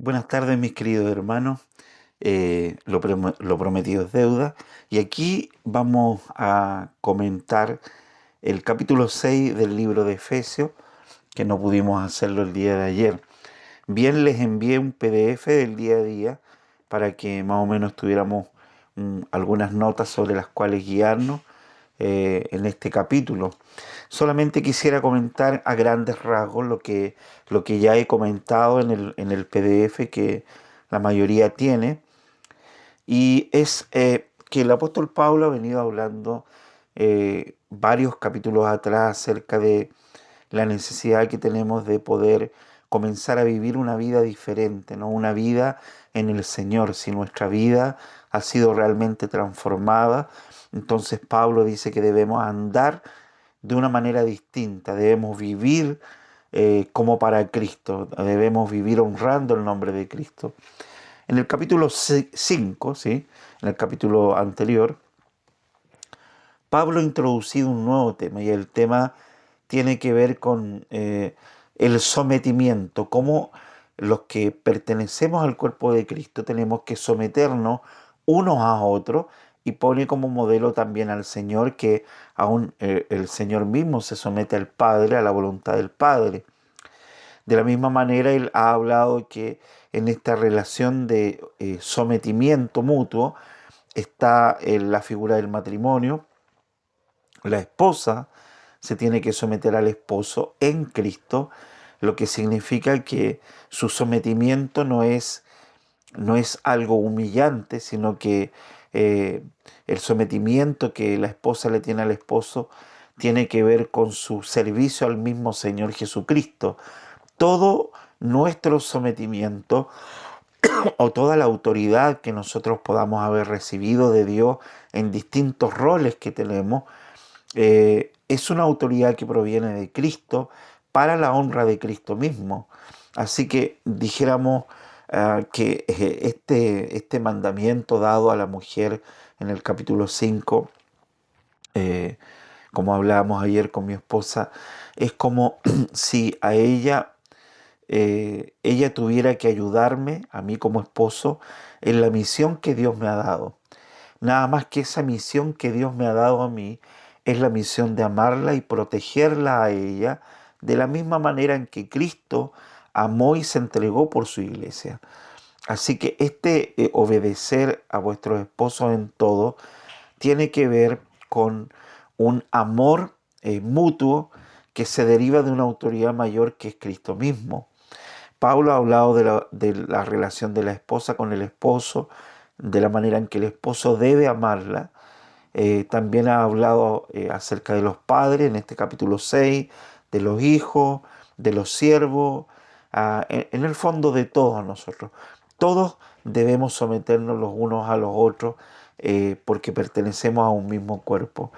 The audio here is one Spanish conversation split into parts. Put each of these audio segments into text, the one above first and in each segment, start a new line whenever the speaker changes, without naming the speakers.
Buenas tardes, mis queridos hermanos. Lo prometido es deuda. Y aquí vamos a comentar el capítulo 6 del libro de Efesios, que no pudimos hacerlo el día de ayer. Bien, les envié un PDF del día a día para que más o menos tuviéramos algunas notas sobre las cuales guiarnos en este capítulo. Solamente quisiera comentar a grandes rasgos lo que ya he comentado en el PDF que la mayoría tiene, y es que el apóstol Pablo ha venido hablando varios capítulos atrás acerca de la necesidad que tenemos de poder comenzar a vivir una vida diferente, ¿no? Una vida en el Señor. Si nuestra vida ha sido realmente transformada, entonces Pablo dice que debemos andar de una manera distinta, debemos vivir como para Cristo, debemos vivir honrando el nombre de Cristo. En el capítulo 5, ¿sí? En el capítulo anterior, Pablo ha introducido un nuevo tema, y el tema tiene que ver con el sometimiento, cómo los que pertenecemos al cuerpo de Cristo tenemos que someternos unos a otros, y pone como modelo también al Señor, que aún el Señor mismo se somete al Padre, a la voluntad del Padre. De la misma manera, él ha hablado que en esta relación de sometimiento mutuo está la figura del matrimonio. La esposa se tiene que someter al esposo en Cristo, lo que significa que su sometimiento no es algo humillante, sino que eh, el sometimiento que la esposa le tiene al esposo tiene que ver con su servicio al mismo Señor Jesucristo. Todo nuestro sometimiento o toda la autoridad que nosotros podamos haber recibido de Dios en distintos roles que tenemos, es una autoridad que proviene de Cristo para la honra de Cristo mismo. Así que dijéramos que este mandamiento dado a la mujer en el capítulo 5, eh, como hablábamos ayer con mi esposa, es como si a ella tuviera que ayudarme, a mí como esposo, en la misión que Dios me ha dado. Nada más que esa misión que Dios me ha dado a mí es la misión de amarla y protegerla a ella de la misma manera en que Cristo amó y se entregó por su iglesia. Así que obedecer a vuestros esposos en todo tiene que ver con un amor mutuo que se deriva de una autoridad mayor que es Cristo mismo. Pablo ha hablado de la relación de la esposa con el esposo, de la manera en que el esposo debe amarla. También ha hablado acerca de los padres en este capítulo 6, de los hijos, de los siervos, en el fondo de todos nosotros. Todos debemos someternos los unos a los otros porque pertenecemos a un mismo cuerpo.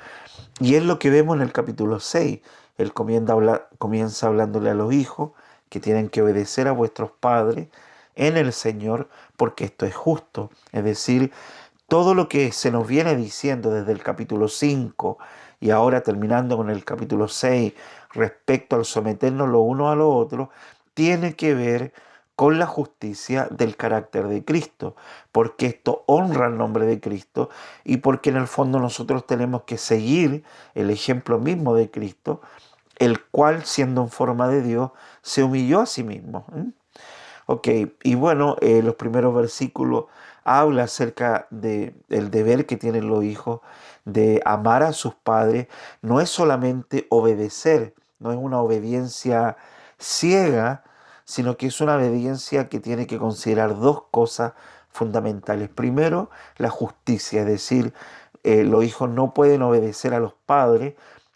Y es lo que vemos en el capítulo 6. Él comienza hablándole a los hijos que tienen que obedecer a vuestros padres en el Señor, porque esto es justo. Es decir, todo lo que se nos viene diciendo desde el capítulo 5 y ahora terminando con el capítulo 6 respecto al someternos los unos a los otros, tiene que ver con la justicia del carácter de Cristo, porque esto honra el nombre de Cristo y porque en el fondo nosotros tenemos que seguir el ejemplo mismo de Cristo, el cual, siendo en forma de Dios, se humilló a sí mismo. Ok, y bueno, los primeros versículos habla acerca del deber que tienen los hijos de amar a sus padres. No es solamente obedecer, no es una obediencia ciega, sino que es una obediencia que tiene que considerar dos cosas fundamentales. Primero, la justicia, es decir, los hijos no pueden obedecer a los padres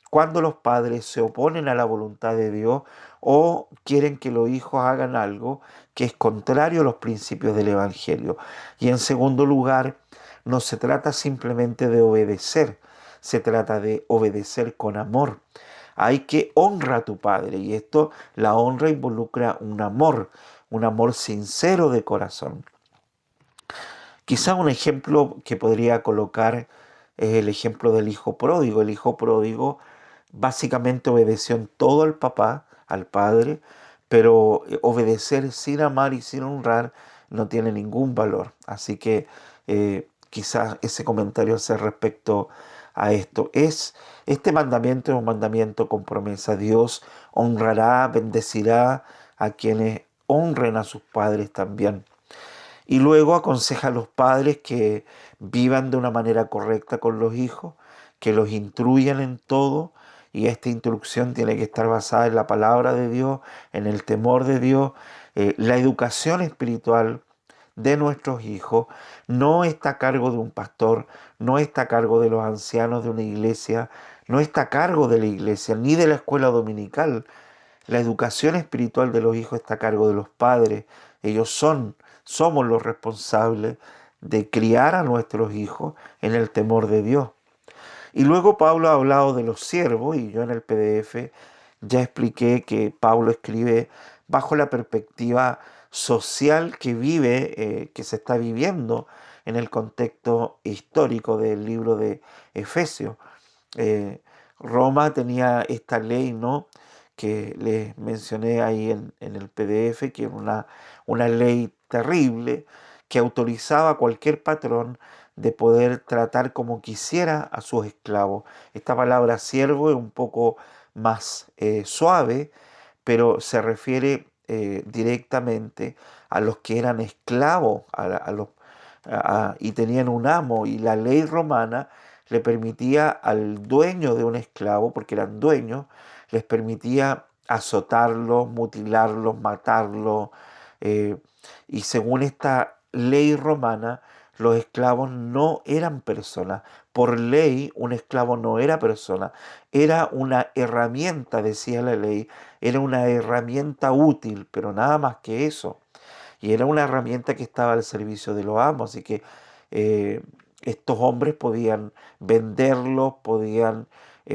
cuando los padres se oponen a la voluntad de Dios o quieren que los hijos hagan algo que es contrario a los principios del Evangelio. Y en segundo lugar, no se trata simplemente de obedecer, se trata de obedecer con amor. Hay que honrar a tu padre, y esto, la honra involucra un amor sincero de corazón. Quizá un ejemplo que podría colocar es el ejemplo del hijo pródigo. El hijo pródigo básicamente obedeció en todo al papá, al padre, pero obedecer sin amar y sin honrar no tiene ningún valor. Así que quizás ese comentario hace respecto a esto. Este mandamiento es un mandamiento con promesa. Dios honrará, bendecirá a quienes honren a sus padres también. Y luego aconseja a los padres que vivan de una manera correcta con los hijos, que los instruyan en todo, y esta instrucción tiene que estar basada en la palabra de Dios, en el temor de Dios. La educación espiritual de nuestros hijos no está a cargo de un pastor, no está a cargo de los ancianos de una iglesia, no está a cargo de la iglesia ni de la escuela dominical. La educación espiritual de los hijos está a cargo de los padres. Somos los responsables de criar a nuestros hijos en el temor de Dios. Y luego Pablo ha hablado de los siervos, y yo en el PDF ya expliqué que Pablo escribe bajo la perspectiva social que se está viviendo en el contexto histórico del libro de Efesios. Eh, Roma tenía esta ley, ¿no?, que les mencioné ahí en el PDF, que era una ley terrible que autorizaba a cualquier patrón de poder tratar como quisiera a sus esclavos. Esta palabra siervo es un poco más suave, pero se refiere directamente a los que eran esclavos y tenían un amo, y la ley romana le permitía al dueño de un esclavo, porque eran dueños, les permitía azotarlos, mutilarlos, matarlos, eh, y según esta ley romana, los esclavos no eran personas. Por ley, un esclavo no era persona, era una herramienta, decía la ley, era una herramienta útil, pero nada más que eso. Y era una herramienta que estaba al servicio de los amos, así que eh, estos hombres podían venderlos, podían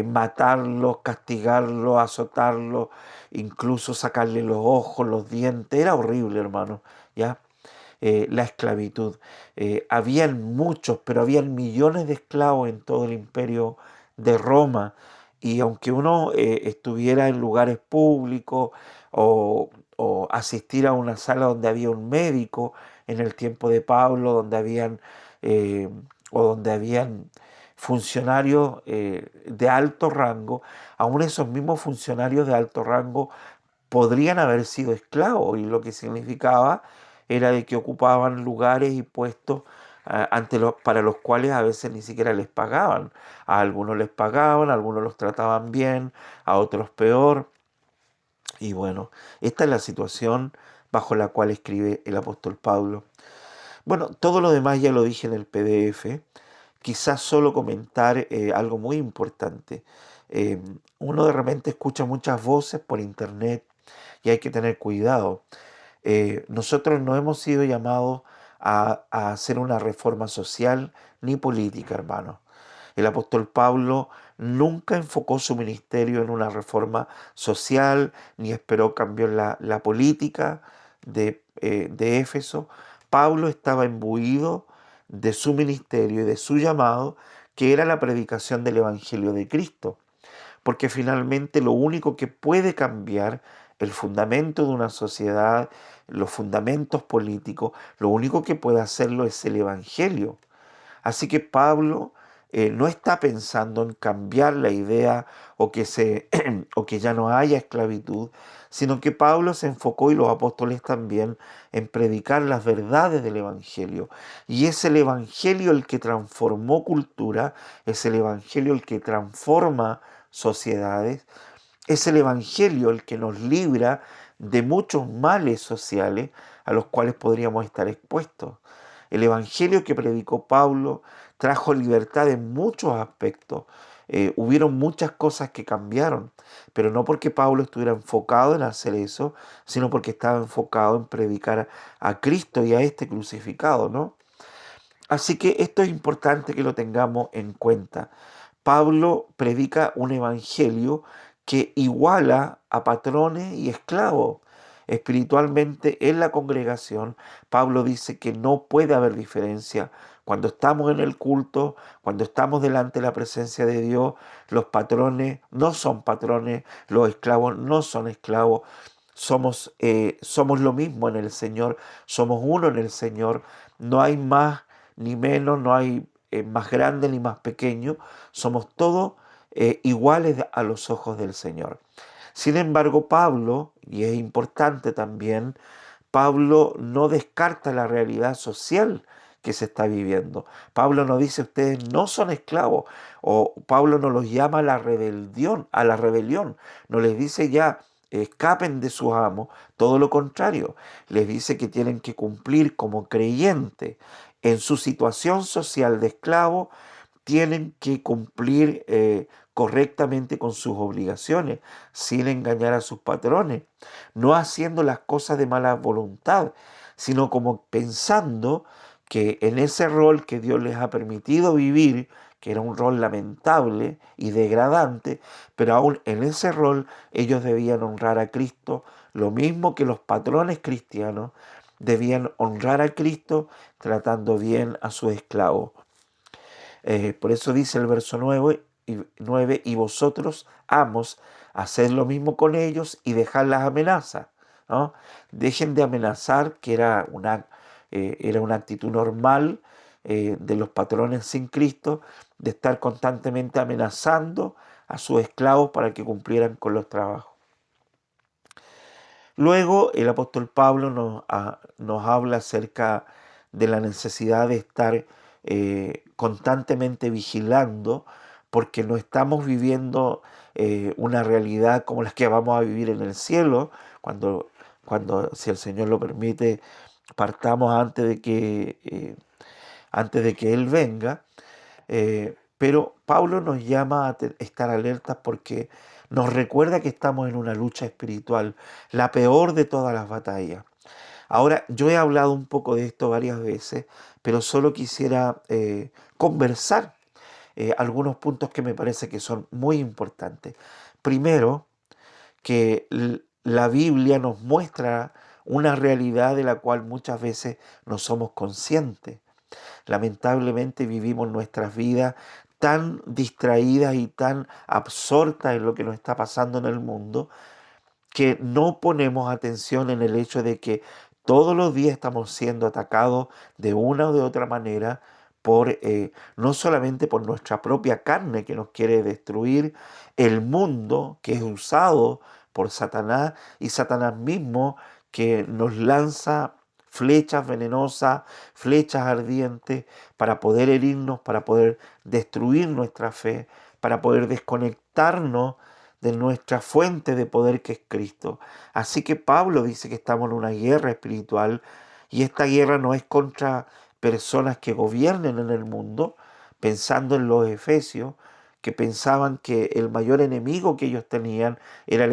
matarlos, castigarlos, azotarlos, incluso sacarle los ojos, los dientes. Era horrible, hermano, ¿ya? La esclavitud. Habían muchos, pero habían millones de esclavos en todo el imperio de Roma. Y aunque uno estuviera en lugares públicos o, o asistiera a una sala donde había un médico en el tiempo de Pablo, eh, donde habían funcionarios de alto rango, aún esos mismos funcionarios de alto rango podrían haber sido esclavos, y lo que significaba era de que ocupaban lugares y puestos para los cuales a veces ni siquiera les pagaban. A algunos les pagaban, a algunos los trataban bien, a otros peor. Y bueno, esta es la situación bajo la cual escribe el apóstol Pablo. Bueno, todo lo demás ya lo dije en el PDF. Quizás solo comentar algo muy importante. Eh, Uno de repente escucha muchas voces por internet y hay que tener cuidado. Nosotros no hemos sido llamados a hacer una reforma social ni política, hermano. El apóstol Pablo nunca enfocó su ministerio en una reforma social, ni esperó cambiar la política de Éfeso. Pablo estaba imbuido de su ministerio y de su llamado, que era la predicación del Evangelio de Cristo, porque finalmente lo único que puede cambiar el fundamento de una sociedad, los fundamentos políticos, lo único que puede hacerlo es el Evangelio. Así que Pablo no está pensando en cambiar la idea o que ya no haya esclavitud, sino que Pablo se enfocó, y los apóstoles también, en predicar las verdades del Evangelio. Y es el Evangelio el que transformó cultura, es el Evangelio el que transforma sociedades, es el Evangelio el que nos libra de muchos males sociales a los cuales podríamos estar expuestos. El Evangelio que predicó Pablo trajo libertad en muchos aspectos. Hubieron muchas cosas que cambiaron, pero no porque Pablo estuviera enfocado en hacer eso, sino porque estaba enfocado en predicar a Cristo y a este crucificado, ¿no? Así que esto es importante que lo tengamos en cuenta. Pablo predica un evangelio que iguala a patrones y esclavos. Espiritualmente en la congregación, Pablo dice que no puede haber diferencia. Cuando estamos en el culto, cuando estamos delante de la presencia de Dios, los patrones no son patrones, los esclavos no son esclavos. somos lo mismo en el Señor, somos uno en el Señor, no hay más ni menos, no hay más grande ni más pequeño, somos todos iguales a los ojos del Señor. Sin embargo, Pablo, y es importante también, Pablo no descarta la realidad social que se está viviendo. Pablo no dice ustedes no son esclavos, o Pablo no los llama a la rebelión, no les dice ya escapen de sus amos, todo lo contrario, les dice que tienen que cumplir como creyentes en su situación social de esclavo, tienen que cumplir correctamente con sus obligaciones, sin engañar a sus patrones, no haciendo las cosas de mala voluntad, sino como pensando que en ese rol que Dios les ha permitido vivir, que era un rol lamentable y degradante, pero aún en ese rol ellos debían honrar a Cristo, lo mismo que los patrones cristianos debían honrar a Cristo tratando bien a sus esclavos. Por eso dice el verso 9, y vosotros, amos, haced lo mismo con ellos y dejad las amenazas, ¿no? Dejen de amenazar, que era una actitud normal de los patrones sin Cristo, de estar constantemente amenazando a sus esclavos para que cumplieran con los trabajos. Luego el apóstol Pablo nos habla acerca de la necesidad de estar constantemente vigilando, porque no estamos viviendo una realidad como las que vamos a vivir en el cielo, cuando si el Señor lo permite, partamos antes de que Él venga. Pero Pablo nos llama a estar alertas porque nos recuerda que estamos en una lucha espiritual, la peor de todas las batallas. Ahora, yo he hablado un poco de esto varias veces, pero solo quisiera conversar algunos puntos que me parece que son muy importantes. Primero, que la Biblia nos muestra una realidad de la cual muchas veces no somos conscientes. Lamentablemente vivimos nuestras vidas tan distraídas y tan absortas en lo que nos está pasando en el mundo, que no ponemos atención en el hecho de que todos los días estamos siendo atacados de una o de otra manera no solamente por nuestra propia carne que nos quiere destruir, el mundo que es usado por Satanás y Satanás mismo que nos lanza flechas venenosas, flechas ardientes para poder herirnos, para poder destruir nuestra fe, para poder desconectarnos de nuestra fuente de poder que es Cristo. Así que Pablo dice que estamos en una guerra espiritual y esta guerra no es contra personas que gobiernen en el mundo, pensando en los efesios, que pensaban que el mayor enemigo que ellos tenían era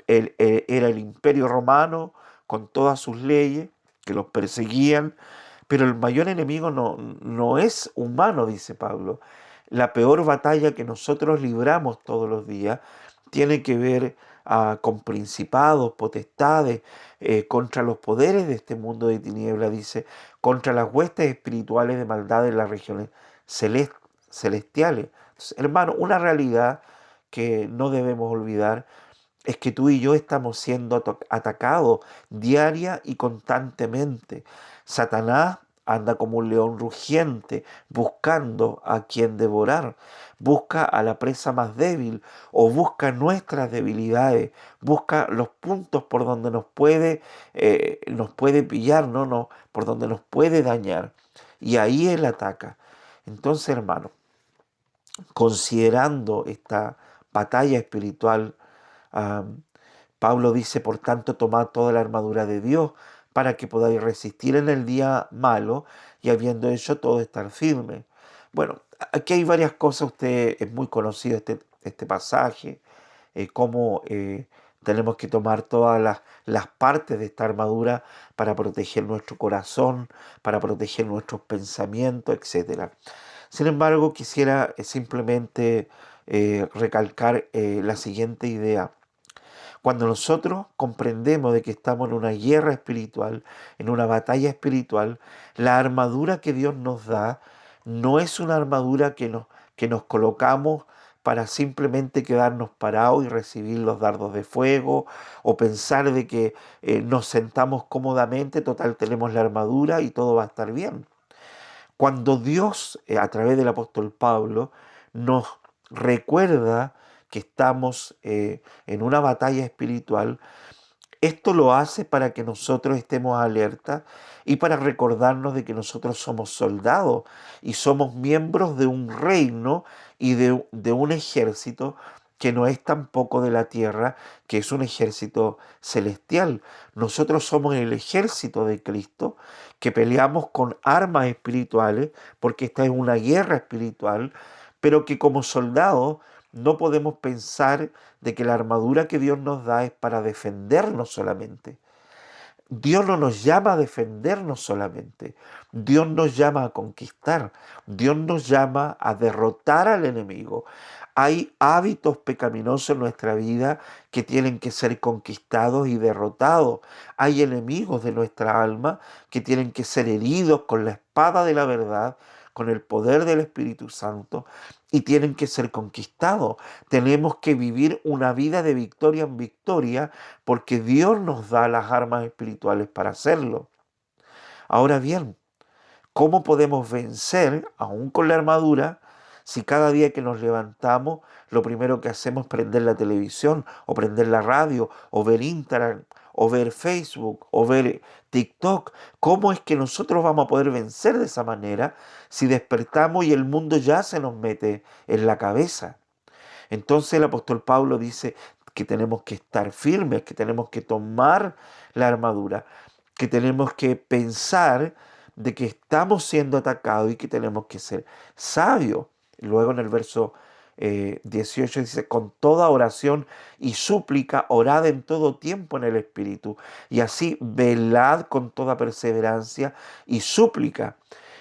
era el imperio romano con todas sus leyes, que los perseguían, pero el mayor enemigo no es humano, dice Pablo. La peor batalla que nosotros libramos todos los días tiene que ver con principados, potestades, contra los poderes de este mundo de tinieblas, dice, contra las huestes espirituales de maldad en las regiones celestiales. Entonces, hermano, una realidad que no debemos olvidar es que tú y yo estamos siendo atacados diaria y constantemente. Satanás anda como un león rugiente buscando a quien devorar. Busca a la presa más débil o busca nuestras debilidades. Busca los puntos por donde nos puede pillar, no, por donde nos puede dañar. Y ahí él ataca. Entonces, hermano, considerando esta batalla espiritual, Um, Pablo dice, por tanto, tomad toda la armadura de Dios para que podáis resistir en el día malo y habiendo hecho todo estar firme. Bueno, aquí hay varias cosas, usted es muy conocido este pasaje, cómo tenemos que tomar todas las partes de esta armadura para proteger nuestro corazón, para proteger nuestros pensamientos, etcétera. Sin embargo, quisiera simplemente recalcar la siguiente idea. Cuando nosotros comprendemos de que estamos en una guerra espiritual, en una batalla espiritual, la armadura que Dios nos da no es una armadura que nos colocamos para simplemente quedarnos parados y recibir los dardos de fuego, o pensar de que nos sentamos cómodamente, total tenemos la armadura y todo va a estar bien. Cuando Dios, a través del apóstol Pablo, nos recuerda que estamos en una batalla espiritual, esto lo hace para que nosotros estemos alerta y para recordarnos de que nosotros somos soldados y somos miembros de un reino y de un ejército que no es tampoco de la tierra, que es un ejército celestial. Nosotros somos el ejército de Cristo, que peleamos con armas espirituales, porque esta es una guerra espiritual, pero que como soldados no podemos pensar de que la armadura que Dios nos da es para defendernos solamente. Dios no nos llama a defendernos solamente. Dios nos llama a conquistar. Dios nos llama a derrotar al enemigo. Hay hábitos pecaminosos en nuestra vida que tienen que ser conquistados y derrotados. Hay enemigos de nuestra alma que tienen que ser heridos con la espada de la verdad, con el poder del Espíritu Santo, y tienen que ser conquistados. Tenemos que vivir una vida de victoria en victoria porque Dios nos da las armas espirituales para hacerlo. Ahora bien, ¿cómo podemos vencer, aún con la armadura, si cada día que nos levantamos lo primero que hacemos es prender la televisión o prender la radio o ver Instagram o ver Facebook o ver TikTok? ¿Cómo es que nosotros vamos a poder vencer de esa manera si despertamos y el mundo ya se nos mete en la cabeza? Entonces el apóstol Pablo dice que tenemos que estar firmes, que tenemos que tomar la armadura, que tenemos que pensar de que estamos siendo atacados y que tenemos que ser sabios. Luego en el verso 18 dice, con toda oración y súplica, orad en todo tiempo en el Espíritu, y así velad con toda perseverancia y súplica.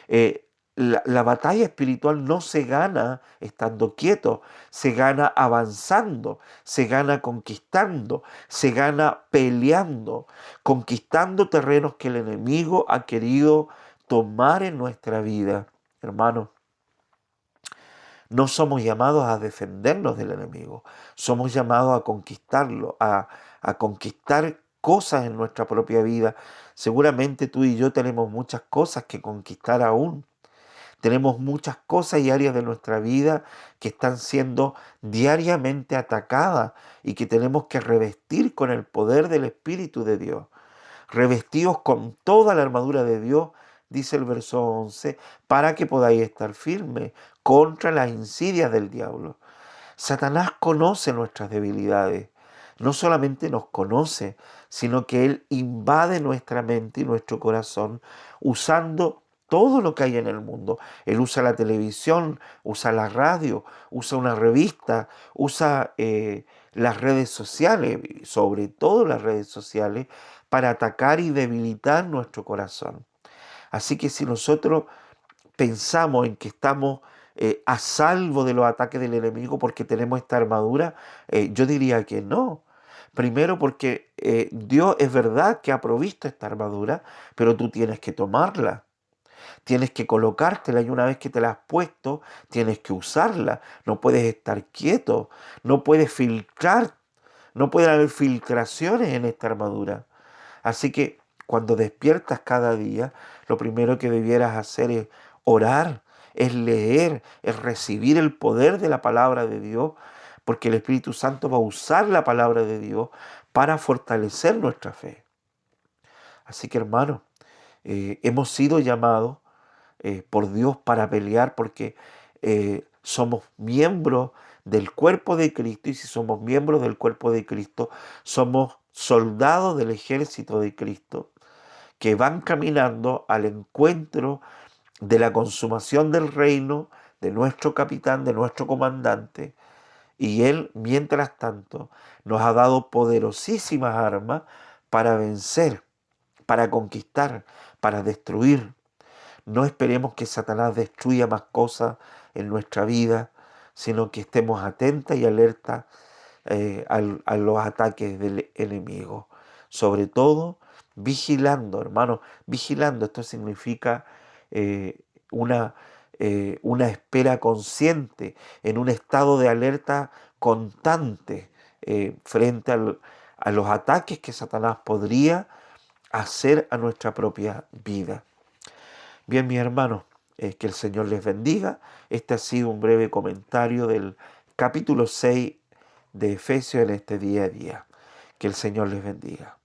Eh, la batalla espiritual no se gana estando quieto, se gana avanzando, se gana conquistando, se gana peleando, conquistando terrenos que el enemigo ha querido tomar en nuestra vida. Hermanos, no somos llamados a defendernos del enemigo, somos llamados a conquistarlo, a conquistar cosas en nuestra propia vida. Seguramente tú y yo tenemos muchas cosas que conquistar aún. Tenemos muchas cosas y áreas de nuestra vida que están siendo diariamente atacadas y que tenemos que revestir con el poder del Espíritu de Dios. Revestidos con toda la armadura de Dios, dice el verso 11, para que podáis estar firmes contra las insidias del diablo. Satanás conoce nuestras debilidades. No solamente nos conoce, sino que él invade nuestra mente y nuestro corazón usando todo lo que hay en el mundo. Él usa la televisión, usa la radio, usa una revista, usa las redes sociales, sobre todo las redes sociales, para atacar y debilitar nuestro corazón. Así que si nosotros pensamos en que estamos a salvo de los ataques del enemigo porque tenemos esta armadura, yo diría que no. Primero porque Dios es verdad que ha provisto esta armadura, pero tú tienes que tomarla. Tienes que colocártela y una vez que te la has puesto, tienes que usarla. No puedes estar quieto, no puedes filtrar, no puede haber filtraciones en esta armadura. Así que cuando despiertas cada día, lo primero que debieras hacer es orar, es leer, es recibir el poder de la palabra de Dios, porque el Espíritu Santo va a usar la palabra de Dios para fortalecer nuestra fe. Así que hermanos, hemos sido llamados por Dios para pelear porque somos miembros del cuerpo de Cristo, y si somos miembros del cuerpo de Cristo, somos soldados del ejército de Cristo que van caminando al encuentro de la consumación del reino, de nuestro capitán, de nuestro comandante, y él, mientras tanto, nos ha dado poderosísimas armas para vencer, para conquistar, para destruir. No esperemos que Satanás destruya más cosas en nuestra vida, sino que estemos atentas y alertas a los ataques del enemigo. Sobre todo, vigilando, hermanos, vigilando. Esto significa una una espera consciente, en un estado de alerta constante frente a los ataques que Satanás podría hacer a nuestra propia vida. Bien, mis hermanos, que el Señor les bendiga. Este ha sido un breve comentario del capítulo 6 de Efesios en este día a día. Que el Señor les bendiga.